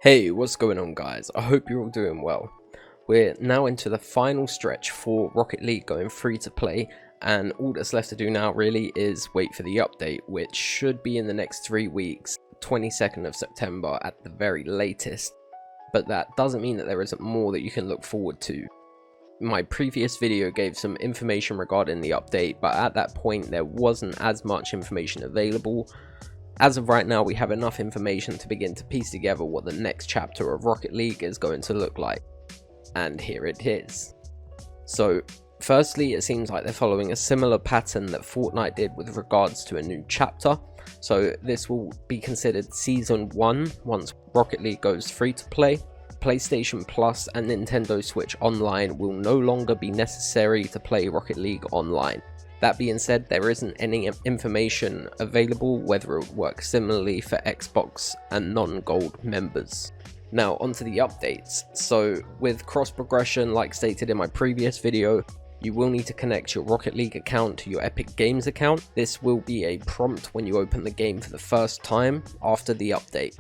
Hey, what's going on guys? I hope you're all doing well. We're now into the final stretch for Rocket League going free to play, and all that's left to do now really is wait for the update, which should be in the next 3 weeks, 22nd of September at the very latest. But that doesn't mean that there isn't more that you can look forward to. My previous video gave some information regarding the update, but at that point there wasn't as much information available. As of right now, we have enough information to begin to piece together what the next chapter of Rocket League is going to look like. And here it is. So, firstly, it seems like they're following a similar pattern that Fortnite did with regards to a new chapter. So this will be considered Season 1 once Rocket League goes free to play. PlayStation Plus and Nintendo Switch Online will no longer be necessary to play Rocket League online. That being said, there isn't any information available whether it would work similarly for Xbox and non-gold members. Now onto the updates. So with cross progression, like stated in my previous video, you will need to connect your Rocket League account to your Epic Games account. This will be a prompt when you open the game for the first time after the update.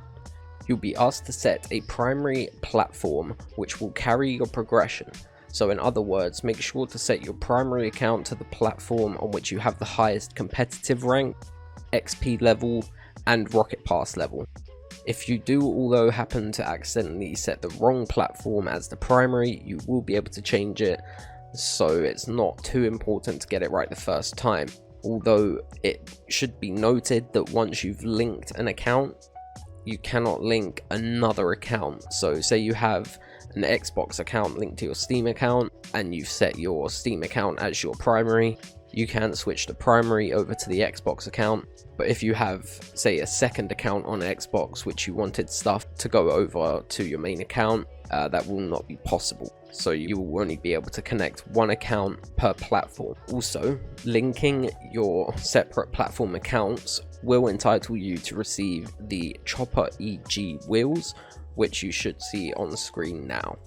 You'll be asked to set a primary platform which will carry your progression. So in other words, make sure to set your primary account to the platform on which you have the highest competitive rank, XP level, and Rocket Pass level. If you do although happen to accidentally set the wrong platform as the primary, you will be able to change it, so it's not too important to get it right the first time. Although it should be noted that once you've linked an account, you cannot link another account. So say you have an Xbox account linked to your Steam account and you've set your Steam account as your primary, you can switch the primary over to the Xbox account. But if you have, say, a second account on Xbox which you wanted stuff to go over to your main account, that will not be possible. So you will only be able to connect one account per platform. Also, linking your separate platform accounts will entitle you to receive the Chopper EG wheels, which you should see on the screen now.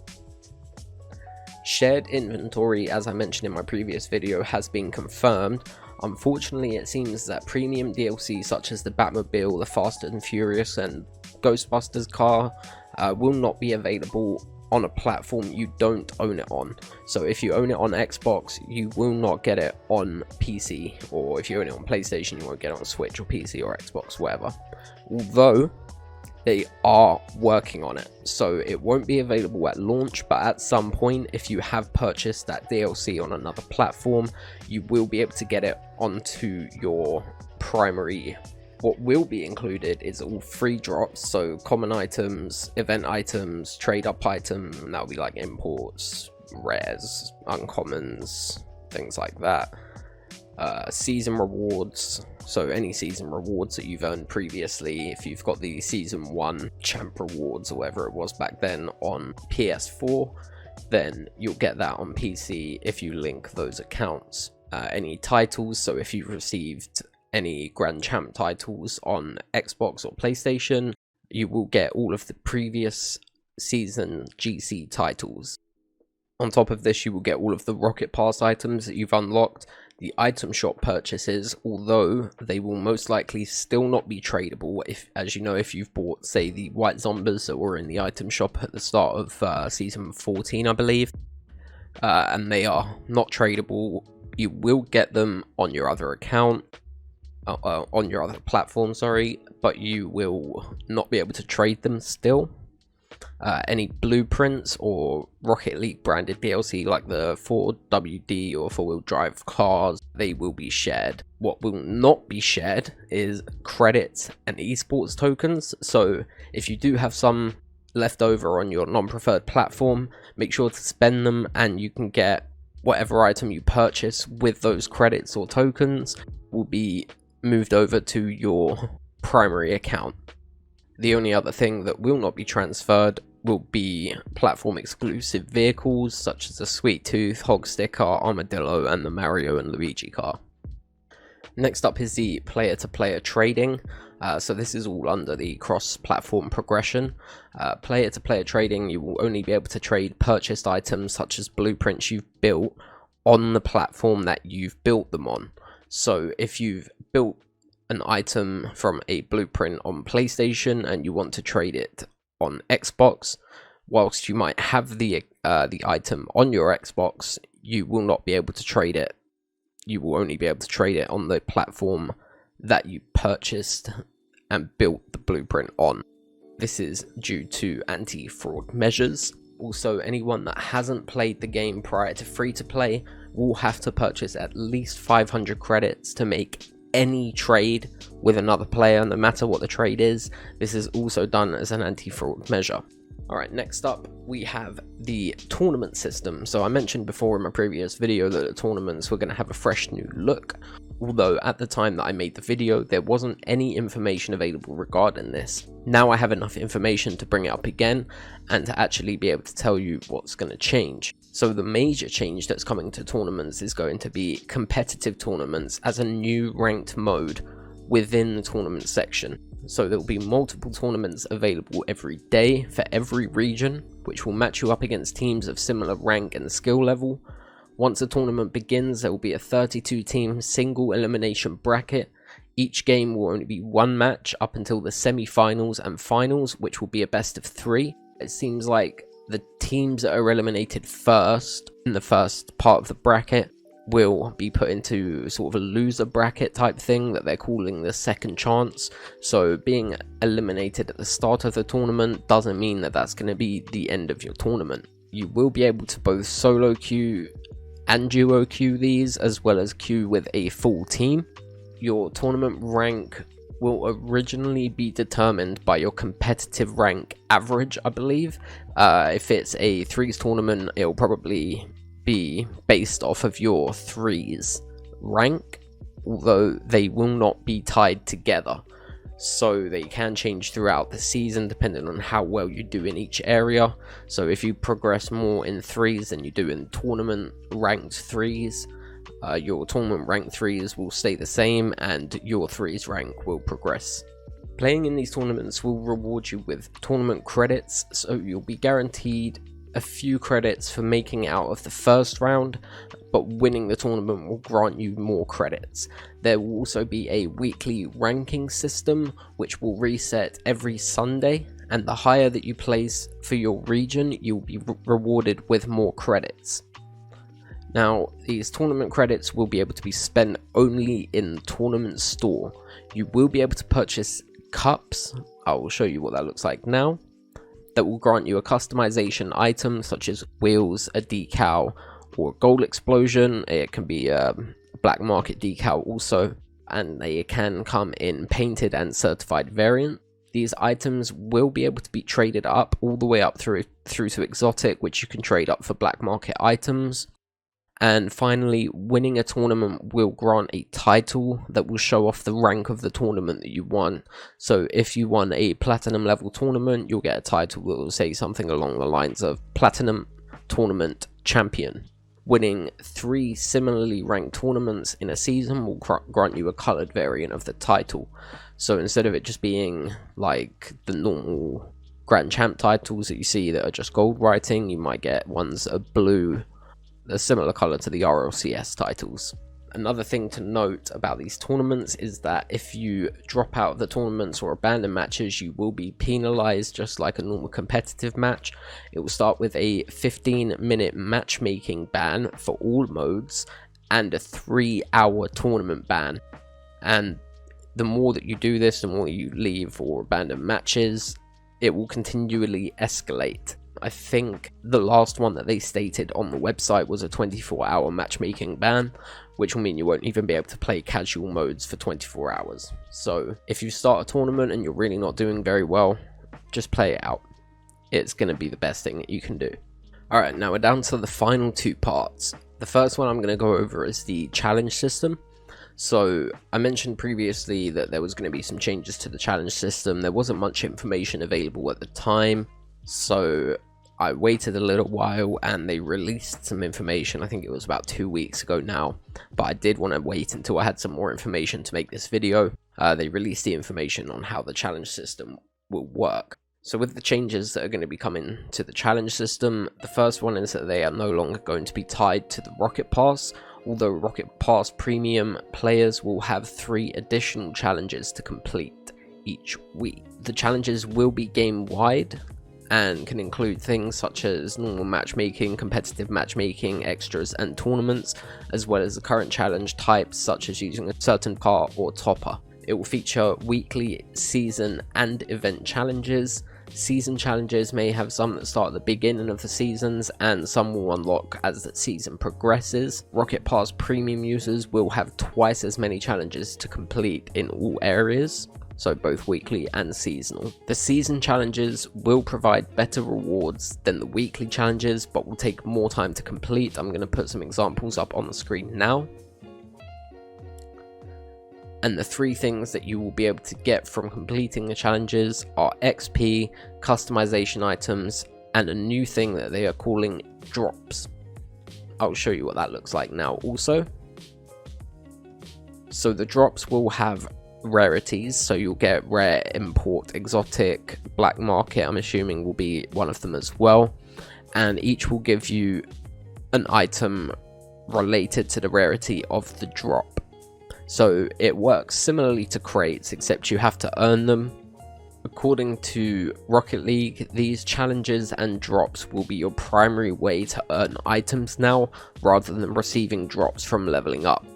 Shared inventory, as I mentioned in my previous video, has been confirmed. Unfortunately, it seems that premium DLC such as the Batmobile, the Fast and Furious and Ghostbusters car will not be available on a platform you don't own it on. So if you own it on Xbox, you will not get it on PC, or if you own it on PlayStation, you won't get it on Switch or PC or Xbox, whatever. Although they are working on it, so it won't be available at launch, but at some point, if you have purchased that DLC on another platform, you will be able to get it onto your primary. What will be included is all free drops, so common items, event items, trade up items, and that'll be like imports, rares, uncommons, things like that. Season rewards, so any season rewards that you've earned previously, if you've got the season 1 champ rewards or whatever it was back then on PS4, then you'll get that on PC if you link those accounts. Any titles, so if you've received any Grand Champ titles on Xbox or PlayStation, you will get all of the previous season GC titles. On top of this, you will get all of the Rocket Pass items that you've unlocked, the item shop purchases, although they will most likely still not be tradable. If, as you know, if you've bought, say, the white zombies that were in the item shop at the start of season 14, I believe, and they are not tradable, you will get them on your other account, on your other platform, sorry, but you will not be able to trade them still. Any blueprints or Rocket League branded DLC like the 4WD or 4-wheel drive cars, they will be shared. What will not be shared is credits and esports tokens. So if you do have some left over on your non-preferred platform, make sure to spend them and you can get whatever item you purchase with those credits or tokens will be moved over to your primary account. The only other thing that will not be transferred will be platform exclusive vehicles such as the Sweet Tooth, Hog Sticker, Armadillo and the Mario and Luigi car. Next up is the player-to-player trading. So this is all under the cross-platform progression. Player-to-player trading, you will only be able to trade purchased items such as blueprints you've built on the platform that you've built them on. So if you've built an item from a blueprint on PlayStation and you want to trade it on Xbox. Whilst you might have the item on your Xbox, you will not be able to trade it. You will only be able to trade it on the platform that you purchased and built the blueprint on. This is due to anti-fraud measures. Also, anyone that hasn't played the game prior to free-to-play will have to purchase at least 500 credits to make any trade with another player, no matter what the trade is. This is also done as an anti-fraud measure. Alright, next up we have the tournament system. So I mentioned before in my previous video that the tournaments were going to have a fresh new look, although at the time that I made the video there wasn't any information available regarding this. Now I have enough information to bring it up again and to actually be able to tell you what's going to change. So the major change that's coming to tournaments is going to be competitive tournaments as a new ranked mode within the tournament section. So there will be multiple tournaments available every day for every region, which will match you up against teams of similar rank and skill level. Once the tournament begins, there will be a 32 team single elimination bracket. Each game will only be one match up until the semi-finals and finals, which will be a best of 3. It seems like the teams that are eliminated first in the first part of the bracket will be put into sort of a loser bracket type thing that they're calling the second chance. So being eliminated at the start of the tournament doesn't mean that that's going to be the end of your tournament. You will be able to both solo queue and duo queue these, as well as queue with a full team. Your tournament rank will originally be determined by your competitive rank average, I believe. If it's a 3s tournament, it'll probably be based off of your 3s rank, although they will not be tied together, so they can change throughout the season depending on how well you do in each area. So if you progress more in 3s than you do in tournament ranked 3s, your tournament ranked 3s will stay the same and your 3s rank will progress. Playing in these tournaments will reward you with tournament credits, so you'll be guaranteed a few credits for making it out of the first round, but winning the tournament will grant you more credits. There will also be a weekly ranking system which will reset every Sunday, and the higher that you place for your region, you'll be rewarded with more credits. Now, these tournament credits will be able to be spent only in the tournament store. You will be able to purchase cups. I will show you what that looks like now. That will grant you a customization item such as wheels, a decal, or a gold explosion. It can be a black market decal also, and they can come in painted and certified variant. These items will be able to be traded up all the way up through to exotic, which you can trade up for black market items. And finally, winning a tournament will grant a title that will show off the rank of the tournament that you won. So if you won a platinum level tournament, you'll get a title that will say something along the lines of Platinum Tournament Champion. Winning 3 similarly ranked tournaments in a season will grant you a coloured variant of the title. So instead of it just being like the normal Grand Champ titles that you see that are just gold writing, you might get ones that are blue, a similar color to the RLCS titles. Another thing to note about these tournaments is that if you drop out of the tournaments or abandon matches, you will be penalized just like a normal competitive match. It will start with a 15-minute matchmaking ban for all modes and a 3-hour tournament ban. And the more that you do this, the more you leave or abandon matches, it will continually escalate. I think the last one that they stated on the website was a 24-hour matchmaking ban, which will mean you won't even be able to play casual modes for 24 hours. So if you start a tournament and you're really not doing very well, just play it out. It's going to be the best thing that you can do. Alright, now we're down to the final 2 parts. The first one I'm going to go over is the challenge system. So I mentioned previously that there was going to be some changes to the challenge system. There wasn't much information available at the time, so I waited a little while and they released some information. I think it was about 2 weeks ago now, but I did want to wait until I had some more information to make this video. They released the information on how the challenge system will work. So with the changes that are going to be coming to the challenge system, the first one is that they are no longer going to be tied to the Rocket Pass, although Rocket Pass Premium players will have 3 additional challenges to complete each week. The challenges will be game wide, and can include things such as normal matchmaking, competitive matchmaking, extras and tournaments, as well as the current challenge types such as using a certain car or topper. It will feature weekly, season and event challenges. Season challenges may have some that start at the beginning of the seasons, and some will unlock as the season progresses. Rocket Pass premium users will have twice as many challenges to complete in all areas, so both weekly and seasonal. The season challenges will provide better rewards than the weekly challenges, but will take more time to complete. I'm going to put some examples up on the screen now. And the three things that you will be able to get from completing the challenges are XP, customization items, and a new thing that they are calling drops. I'll show you what that looks like now also. So the drops will have rarities, so you'll get rare, import, exotic, black market, I'm assuming will be one of them as well. And each will give you an item related to the rarity of the drop. So it works similarly to crates, except you have to earn them. According to Rocket League, these challenges and drops will be your primary way to earn items now, rather than receiving drops from leveling up.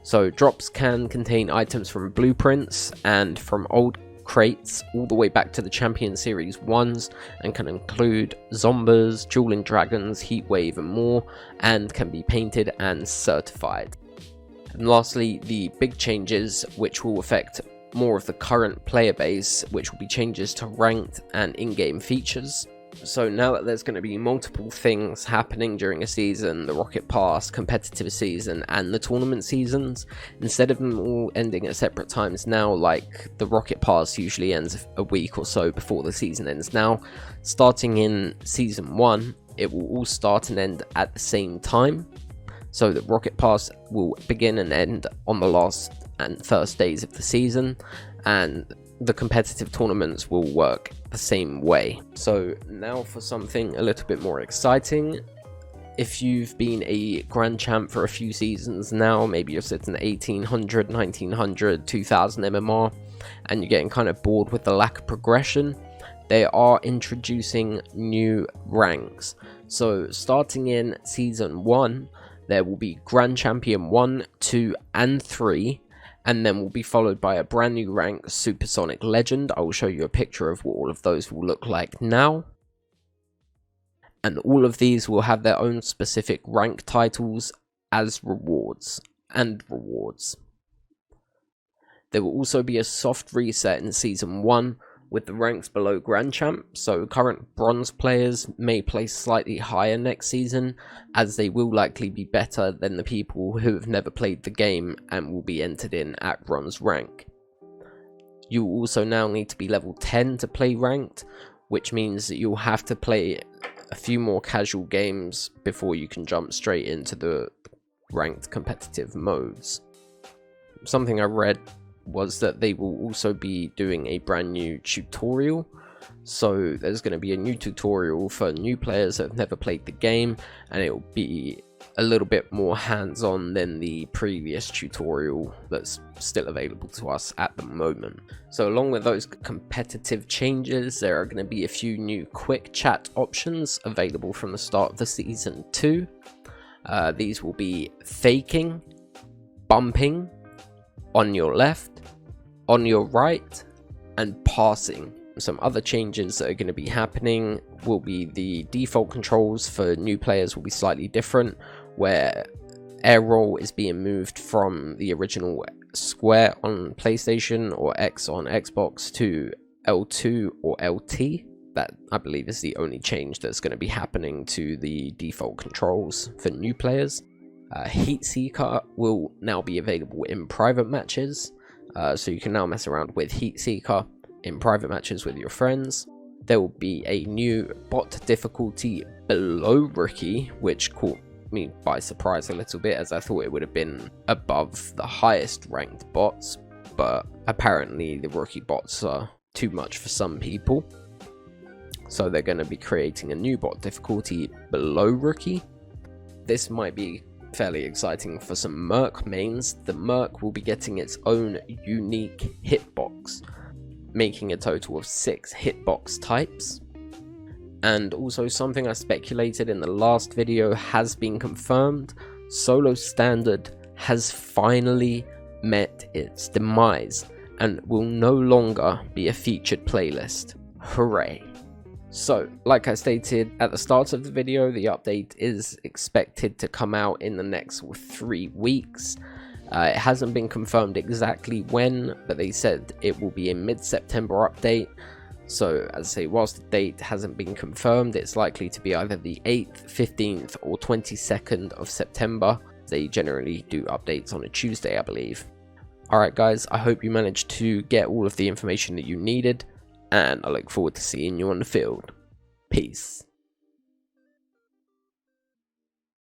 So drops can contain items from blueprints and from old crates all the way back to the Champion Series 1s, and can include zombies, dueling dragons, heatwave and more, and can be painted and certified. And lastly, the big changes which will affect more of the current player base, which will be changes to ranked and in-game features. So now that there's going to be multiple things happening during a season, the Rocket Pass, competitive season and the tournament seasons, instead of them all ending at separate times now, like the Rocket Pass usually ends a week or so before the season ends now, starting in season 1, it will all start and end at the same time. So the Rocket Pass will begin and end on the last and first days of the season, and the competitive tournaments will work the same way. So now for something a little bit more exciting. If you've been a Grand Champ for a few seasons now, maybe you're sitting at 1800, 1900, 2000 MMR, and you're getting kind of bored with the lack of progression, they are introducing new ranks. So starting in Season 1, there will be Grand Champion 1, 2 and 3, and then will be followed by a brand new rank, Supersonic Legend. I will show you a picture of what all of those will look like now. And all of these will have their own specific rank titles as rewards. There will also be a soft reset in Season 1 with the ranks below Grand Champ, so current bronze players may place slightly higher next season, as they will likely be better than the people who have never played the game and will be entered in at bronze rank. You will also now need to be level 10 to play ranked, which means that you'll have to play a few more casual games before you can jump straight into the ranked competitive modes. Something I read was that they will also be doing a brand new tutorial. So there's going to be a new tutorial for new players that have never played the game, and it will be a little bit more hands-on than the previous tutorial that's still available to us at the moment. So along with those competitive changes, there are going to be a few new quick chat options available from the start of the Season 2. These will be faking, bumping, on your left, on your right, and passing. Some other changes that are going to be happening will be the default controls for new players will be slightly different, where air roll is being moved from the original square on PlayStation or X on Xbox to L2 or LT. That, I believe, is the only change that's going to be happening to the default controls for new players. Heat Seeker will now be available in private matches, so you can now mess around with Heat Seeker in private matches with your friends. There will be a new bot difficulty below Rookie, which caught me by surprise a little bit, as I thought it would have been above the highest ranked bots, but apparently the Rookie bots are too much for some people, so they're going to be creating a new bot difficulty below Rookie. This might be fairly exciting for some Merc mains. The Merc will be getting its own unique hitbox, making a total of 6 hitbox types. And also something I speculated in the last video has been confirmed. Solo standard has finally met its demise and will no longer be a featured playlist. Hooray. So, like I stated at the start of the video, the update is expected to come out in the next 3 weeks. It hasn't been confirmed exactly when, but they said it will be a mid-September update. So, as I say, whilst the date hasn't been confirmed, it's likely to be either the 8th, 15th, or 22nd of September. They generally do updates on a Tuesday, I believe. Alright guys, I hope you managed to get all of the information that you needed, and I look forward to seeing you on the field. Peace.